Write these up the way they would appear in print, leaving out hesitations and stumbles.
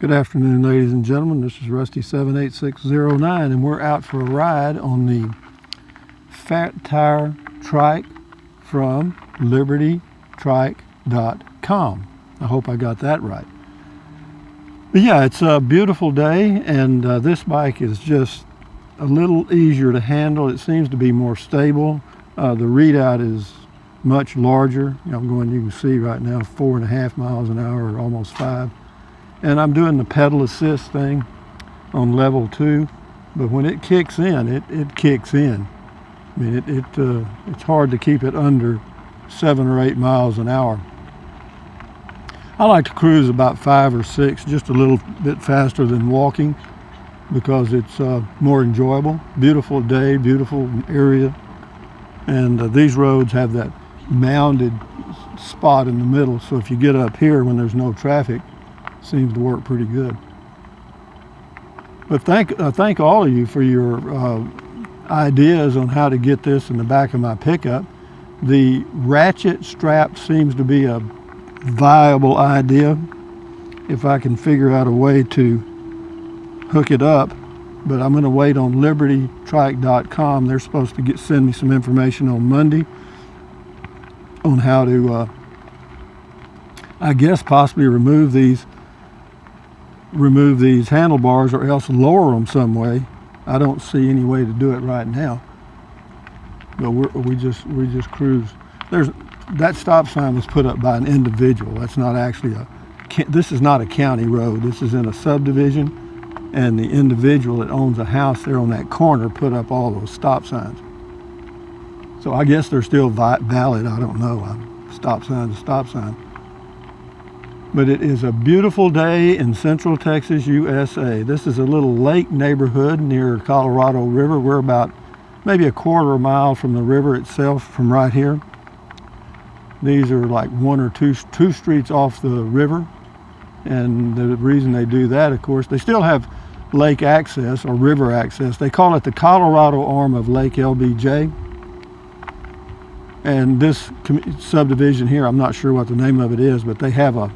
Good afternoon, ladies and gentlemen. This is Rusty 78609, and we're out for a ride on the Fat Tire Trike from libertytrike.com. I hope I got that right. But yeah, it's a beautiful day, and this bike is just a little easier to handle. It seems to be more stable. The readout is much larger. You can see right now 4.5 miles an hour, or almost 5. And I'm doing the pedal assist thing on level 2, but when it kicks in, it kicks in. I mean, it's hard to keep it under 7 or 8 miles an hour. I like to cruise about 5 or 6, just a little bit faster than walking, because it's more enjoyable. Beautiful day, beautiful area, and these roads have that mounded spot in the middle, so if you get up here when there's no traffic, seems to work pretty good. But thank all of you for your ideas on how to get this in the back of my pickup. The ratchet strap seems to be a viable idea if I can figure out a way to hook it up, but I'm going to wait on libertytrike.com. They're supposed to send me some information on Monday on how to I guess possibly remove these handlebars, or else lower them some way. I don't see any way to do it right now, but we just cruise. That stop sign was put up by an individual. That's not actually this is not a county road. This is in a subdivision, and the individual that owns a house there on that corner put up all those stop signs. So I guess they're still valid. I don't know. Stop sign to stop sign. But it is a beautiful day in Central Texas, USA. This is a little lake neighborhood near Colorado River. We're about maybe a quarter mile from the river itself from right here. These are like one or two streets off the river. And the reason they do that, of course, they still have lake access or river access. They call it the Colorado arm of Lake LBJ. And this subdivision here, I'm not sure what the name of it is, but they have a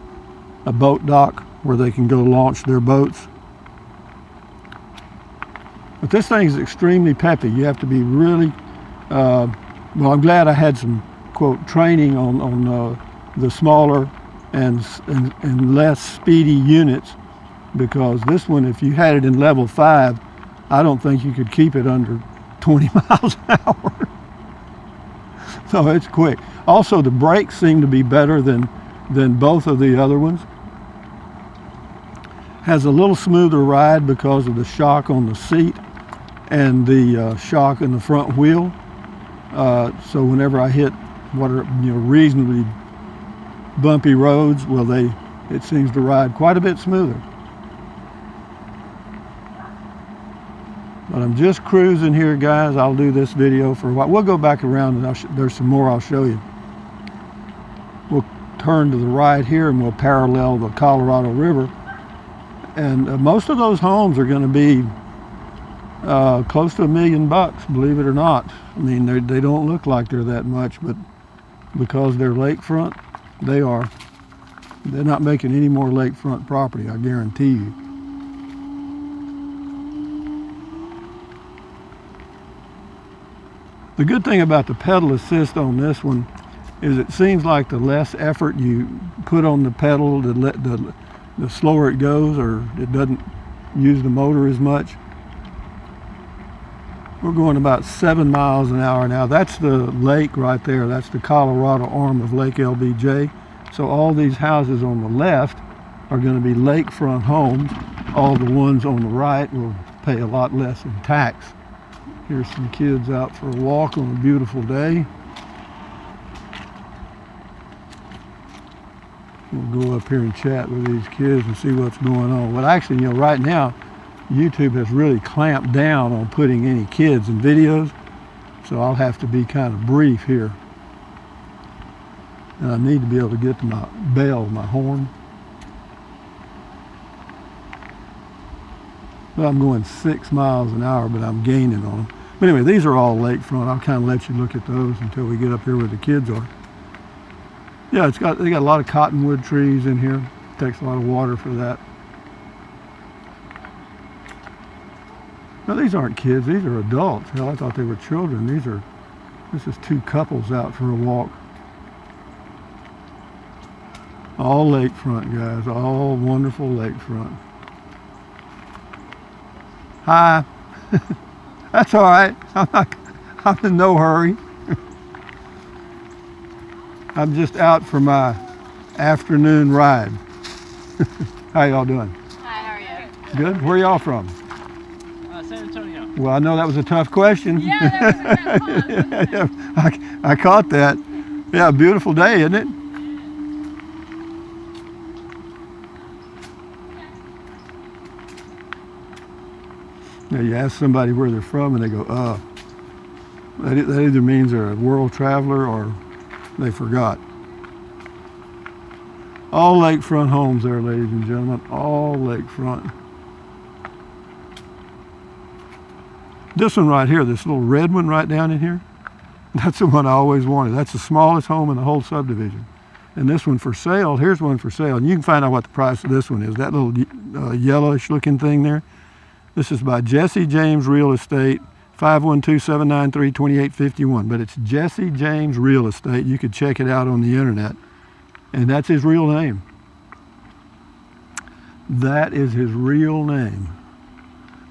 boat dock where they can go launch their boats. But this thing is extremely peppy. You have to be really, well, I'm glad I had some, quote, training on the smaller and less speedy units, because this one, if you had it in level 5, I don't think you could keep it under 20 miles an hour. So it's quick. Also, the brakes seem to be better than both of the other ones. Has a little smoother ride because of the shock on the seat and the shock in the front wheel. So whenever I hit what are reasonably bumpy roads, well, it seems to ride quite a bit smoother. But I'm just cruising here, guys. I'll do this video for a while. We'll go back around, and there's some more I'll show you. We'll turn to the right here, and we'll parallel the Colorado River. And most of those homes are going to be close to $1 million, believe it or not. I mean, they don't look like they're that much, but because they're lakefront, they are. They're not making any more lakefront property, I guarantee you. The good thing about the pedal assist on this one is it seems like the less effort you put on the pedal, the slower it goes, or it doesn't use the motor as much. We're going about 7 miles an hour now. That's the lake right there. That's the Colorado arm of Lake LBJ. So all these houses on the left are going to be lakefront homes. All the ones on the right will pay a lot less in tax. Here's some kids out for a walk on a beautiful day. We'll go up here and chat with these kids and see what's going on. Well, actually, right now, YouTube has really clamped down on putting any kids in videos, so I'll have to be kind of brief here. And I need to be able to get to my bell, my horn. Well, I'm going 6 miles an hour, but I'm gaining on them. But anyway, these are all lakefront. I'll kind of let you look at those until we get up here where the kids are. Yeah, they got a lot of cottonwood trees in here. Takes a lot of water for that. No, these aren't kids. These are adults. Hell, I thought they were children. This is two couples out for a walk. All lakefront, guys. All wonderful lakefront. Hi. That's all right. I'm in no hurry. I'm just out for my afternoon ride. How y'all doing? Hi, how are you? Good. Where y'all from? San Antonio. Well, I know that was a tough question. Yeah, that was a tough pause, wasn't it? I caught that. Yeah, beautiful day, isn't it? Now you ask somebody where they're from and they go, that either means they're a world traveler or they forgot. All lakefront homes there, ladies and gentlemen, all lakefront. This one right here, this little red one right down in here, that's the one I always wanted. That's the smallest home in the whole subdivision. And this one for sale, here's one for sale. And you can find out what the price of this one is. That little yellowish looking thing there. This is by Jesse James Real Estate, 512-793-2851. But it's Jesse James Real Estate. You could check it out on the internet. And that's his real name. That is his real name.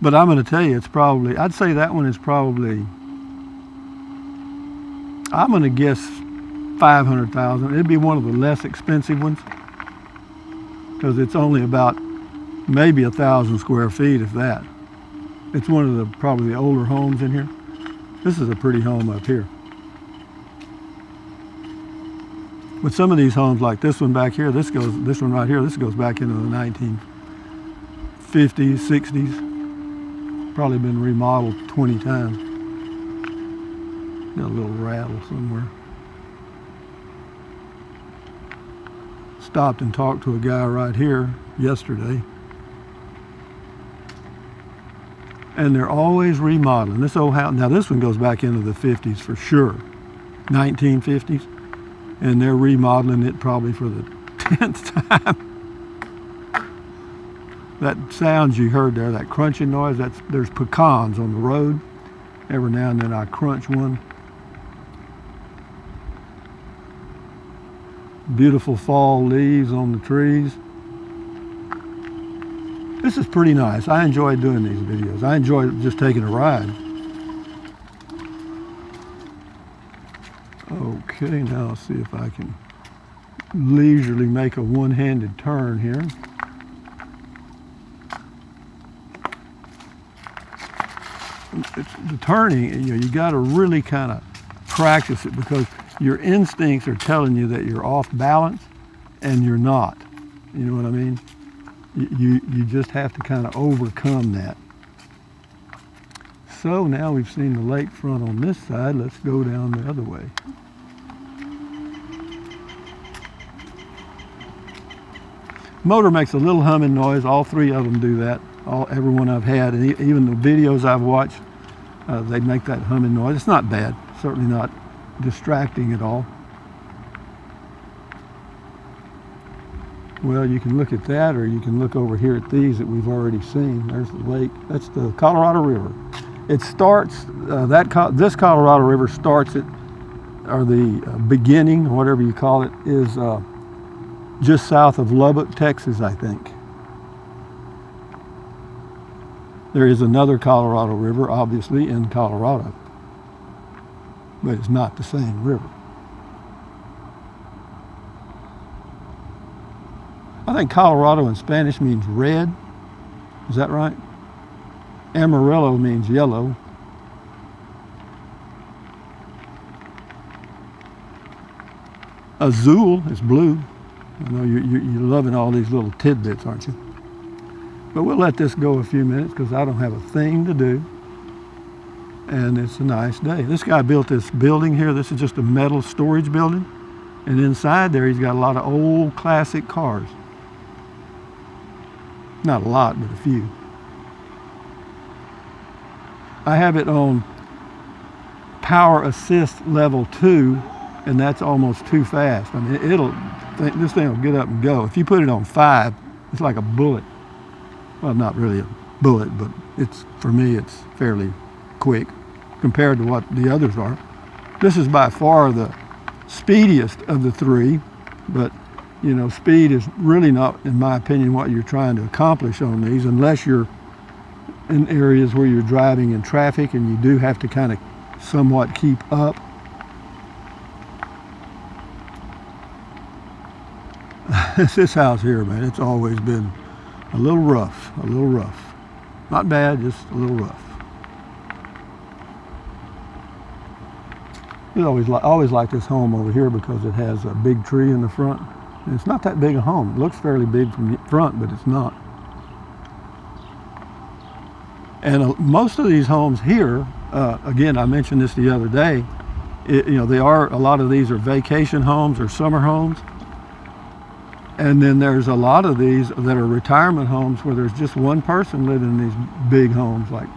But I'm going to tell you, it's probably, I'd say that one is probably, I'm going to guess 500,000. It'd be one of the less expensive ones because it's only about maybe 1,000 square feet, if that. It's one of the probably the older homes in here. This is a pretty home up here. With some of these homes, like this one back here, this one right here, this goes back into the 1950s, 60s. Probably been remodeled 20 times. Got a little rattle somewhere. Stopped and talked to a guy right here yesterday. And they're always remodeling. This old house, now this one goes back into the 50s for sure. 1950s. And they're remodeling it probably for the 10th time. That sounds you heard there, that crunching noise, there's pecans on the road. Every now and then I crunch one. Beautiful fall leaves on the trees. This is pretty nice. I enjoy doing these videos. I enjoy just taking a ride. Okay, now let's see if I can leisurely make a one-handed turn here. The turning, you got to really kind of practice it because your instincts are telling you that you're off balance and you're not. You know what I mean? You just have to kind of overcome that. So now we've seen the lakefront on this side. Let's go down the other way. Motor makes a little humming noise. All three of them do that. Everyone I've had, and even the videos I've watched, they make that humming noise. It's not bad. Certainly not distracting at all. Well, you can look at that, or you can look over here at these that we've already seen. There's the lake. That's the Colorado River. It starts, this Colorado River starts at, or the beginning, whatever you call it, is just south of Lubbock, Texas, I think. There is another Colorado River, obviously, in Colorado, but it's not the same river. I think Colorado in Spanish means red. Is that right? Amarillo means yellow. Azul is blue. I know you're loving all these little tidbits, aren't you? But we'll let this go a few minutes because I don't have a thing to do. And it's a nice day. This guy built this building here. This is just a metal storage building. And inside there, he's got a lot of old classic cars. Not a lot, but a few. I have it on power assist level 2, and that's almost too fast. I mean, this thing will get up and go. If you put it on 5, it's like a bullet. Well, not really bullet, but for me it's fairly quick compared to what the others are. This is by far the speediest of the three, but speed is really not, in my opinion, what you're trying to accomplish on these, unless you're in areas where you're driving in traffic and you do have to kind of somewhat keep up. This house here, man, it's always been a little rough. Not bad, just a little rough. I always like this home over here because it has a big tree in the front. And it's not that big a home. It looks fairly big from the front, but it's not. And most of these homes here, again, I mentioned this the other day, a lot of these are vacation homes or summer homes. And then there's a lot of these that are retirement homes where there's just one person living in these big homes. Like,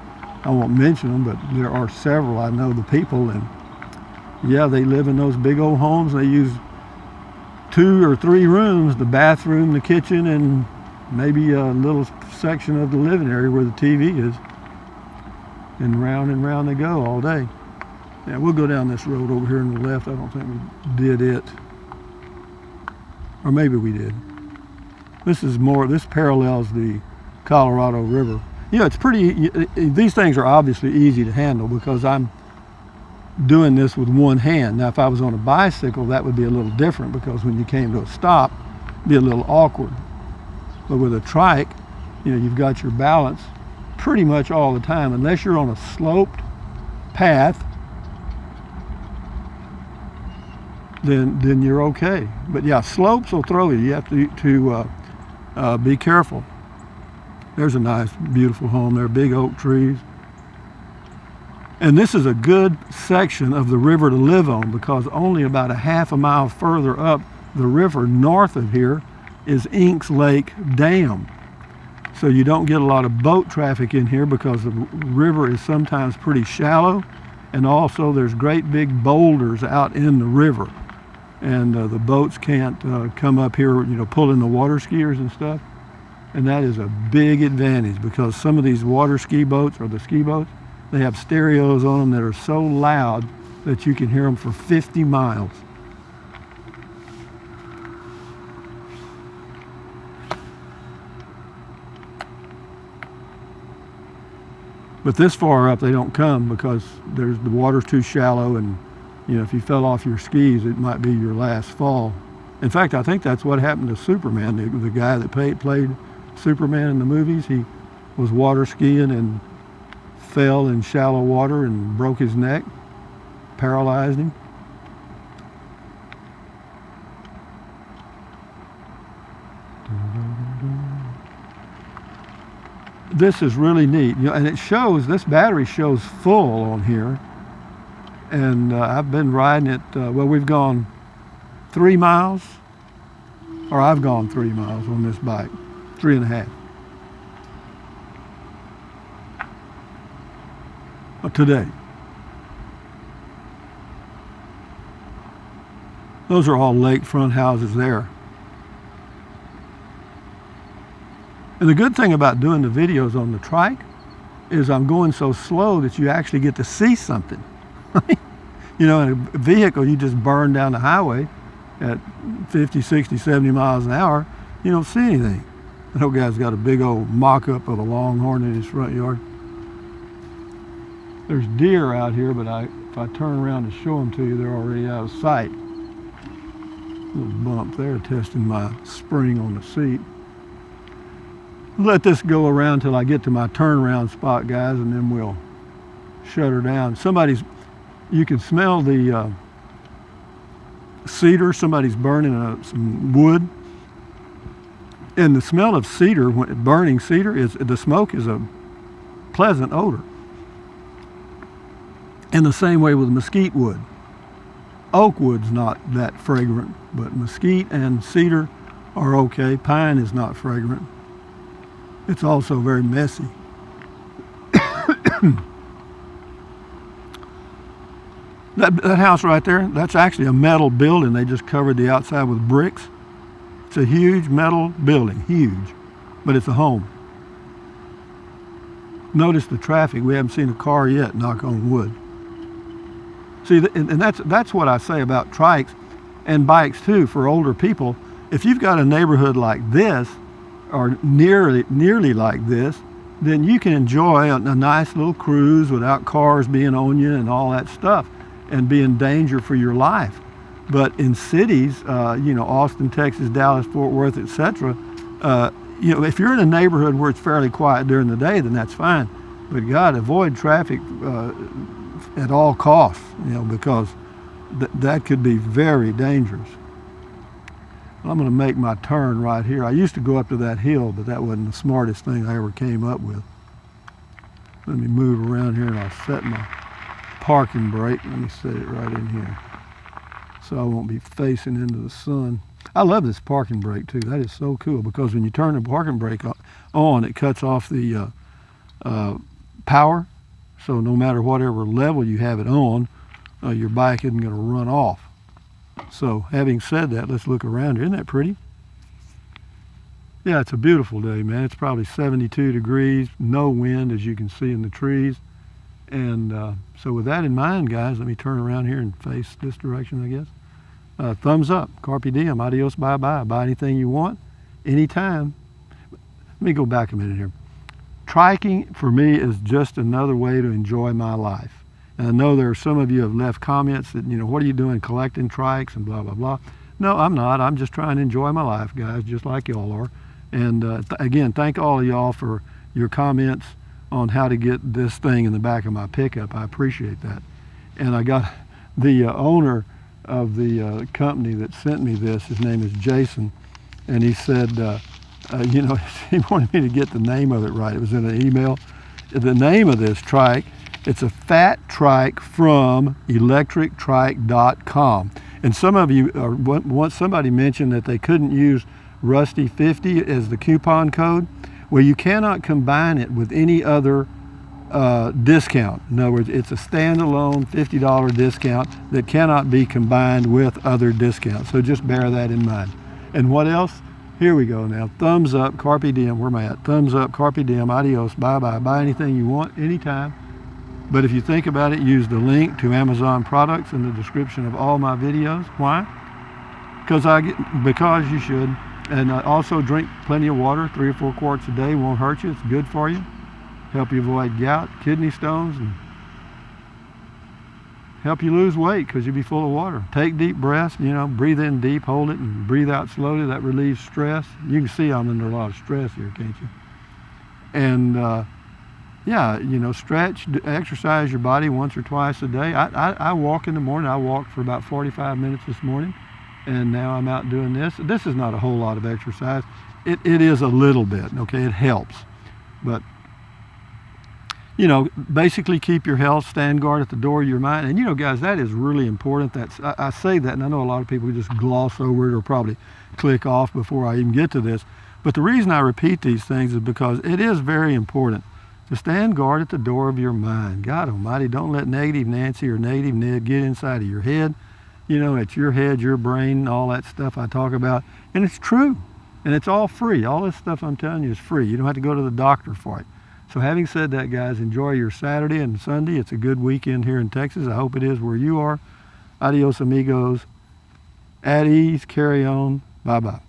I won't mention them, but there are several. I know the people, and yeah, they live in those big old homes. They use 2 or 3 rooms, the bathroom, the kitchen, and maybe a little section of the living area where the TV is. And round they go all day. Yeah, we'll go down this road over here on the left. I don't think we did it. Or maybe we did. This parallels the Colorado River. It's these things are obviously easy to handle because I'm doing this with one hand. Now, if I was on a bicycle, that would be a little different because when you came to a stop, it'd be a little awkward. But with a trike, you've got your balance pretty much all the time, unless you're on a sloped path, then you're okay. But yeah, slopes will throw you. You have to be careful. There's a nice, beautiful home there, big oak trees. And this is a good section of the river to live on because only about a half a mile further up the river north of here is Inks Lake Dam. So you don't get a lot of boat traffic in here because the river is sometimes pretty shallow, and also there's great big boulders out in the river. And the boats can't come up here, pulling the water skiers and stuff. And that is a big advantage because some of these water ski boats or the ski boats, they have stereos on them that are so loud that you can hear them for 50 miles. But this far up they don't come because the water's too shallow, and if you fell off your skis, it might be your last fall. In fact, I think that's what happened to Superman. The guy that played Superman in the movies, he was water skiing and fell in shallow water and broke his neck, paralyzed him. This is really neat, and it shows, this battery shows full on here. And I've been riding it, we've gone 3 miles, or I've gone 3 miles on this bike, 3.5. Today. Those are all lakefront houses there. And the good thing about doing the videos on the trike is I'm going so slow that you actually get to see something. In a vehicle, you just burn down the highway at 50, 60, 70 miles an hour. You don't see anything. That old guy's got a big old mock-up of a longhorn in his front yard. There's deer out here, but if I turn around to show them to you, they're already out of sight. Little bump there, testing my spring on the seat. Let this go around till I get to my turnaround spot, guys, and then we'll shut her down. You can smell the cedar. Somebody's burning some wood. And the smell of cedar, burning cedar, the smoke is a pleasant odor. In the same way with mesquite wood. Oak wood's not that fragrant, but mesquite and cedar are okay. Pine is not fragrant. It's also very messy. That house right there, that's actually a metal building. They just covered the outside with bricks. It's a huge metal building, huge, but it's a home. Notice the traffic. We haven't seen a car yet, knock on wood. See, and that's what I say about trikes and bikes too for older people. If you've got a neighborhood like this, or nearly like this, then you can enjoy a nice little cruise without cars being on you and all that stuff and be in danger for your life. But in cities, Austin, Texas, Dallas, Fort Worth, etc., if you're in a neighborhood where it's fairly quiet during the day, then that's fine. But God, avoid traffic at all costs, because that could be very dangerous. I'm going to make my turn right here. I used to go up to that hill, but that wasn't the smartest thing I ever came up with. Let me move around here and I'll set my parking brake. Let me set it right in here so I won't be facing into the sun. I love this parking brake too. That is so cool because when you turn the parking brake on, it cuts off the power. So no matter whatever level you have it on, your bike isn't going to run off. So having said that, let's look around here. Isn't that pretty? Yeah, it's a beautiful day, man. It's probably 72 degrees, no wind as you can see in the trees. And so with that in mind, guys, let me turn around here and face this direction, I guess. Thumbs up, carpe diem, adios, bye-bye. Buy anything you want, anytime. Let me go back a minute here. Triking for me is just another way to enjoy my life. And I know there are some of you have left comments that, what are you doing collecting trikes and blah, blah, blah. No, I'm not. I'm just trying to enjoy my life, guys, just like y'all are. And again, thank all of y'all for your comments on how to get this thing in the back of my pickup. I appreciate that. And I got the owner of the company that sent me this. His name is Jason. And he said, he wanted me to get the name of it right. It was in an email. The name of this trike, it's a fat trike from electrictrike.com. And some of you, once somebody mentioned that they couldn't use Rusty 50 as the coupon code. Well, you cannot combine it with any other discount. In other words, it's a standalone $50 discount that cannot be combined with other discounts. So just bear that in mind. And what else? Here we go now. Thumbs up, carpe diem. Where am I at? Thumbs up, carpe diem, adios, bye-bye. Buy anything you want, anytime. But if you think about it, use the link to Amazon products in the description of all my videos. Why? Because you should. And also drink plenty of water, 3 or 4 quarts a day. Won't hurt you. It's good for you. Help you avoid gout, kidney stones, and help you lose weight because you'll be full of water. Take deep breaths, breathe in deep, hold it, and breathe out slowly. That relieves stress. You can see I'm under a lot of stress here, can't you? And stretch, exercise your body once or twice a day. I walk in the morning. I walked for about 45 minutes this morning, and now I'm out doing this. This is not a whole lot of exercise. It is a little bit, okay? It helps. But, basically keep your health, stand guard at the door of your mind. And, guys, that is really important. I say that, and I know a lot of people just gloss over it or probably click off before I even get to this. But the reason I repeat these things is because it is very important to stand guard at the door of your mind. God Almighty, don't let negative Nancy or negative Ned get inside of your head. It's your head, your brain, all that stuff I talk about. And it's true. And it's all free. All this stuff I'm telling you is free. You don't have to go to the doctor for it. So having said that, guys, enjoy your Saturday and Sunday. It's a good weekend here in Texas. I hope it is where you are. Adios, amigos. At ease, carry on. Bye-bye.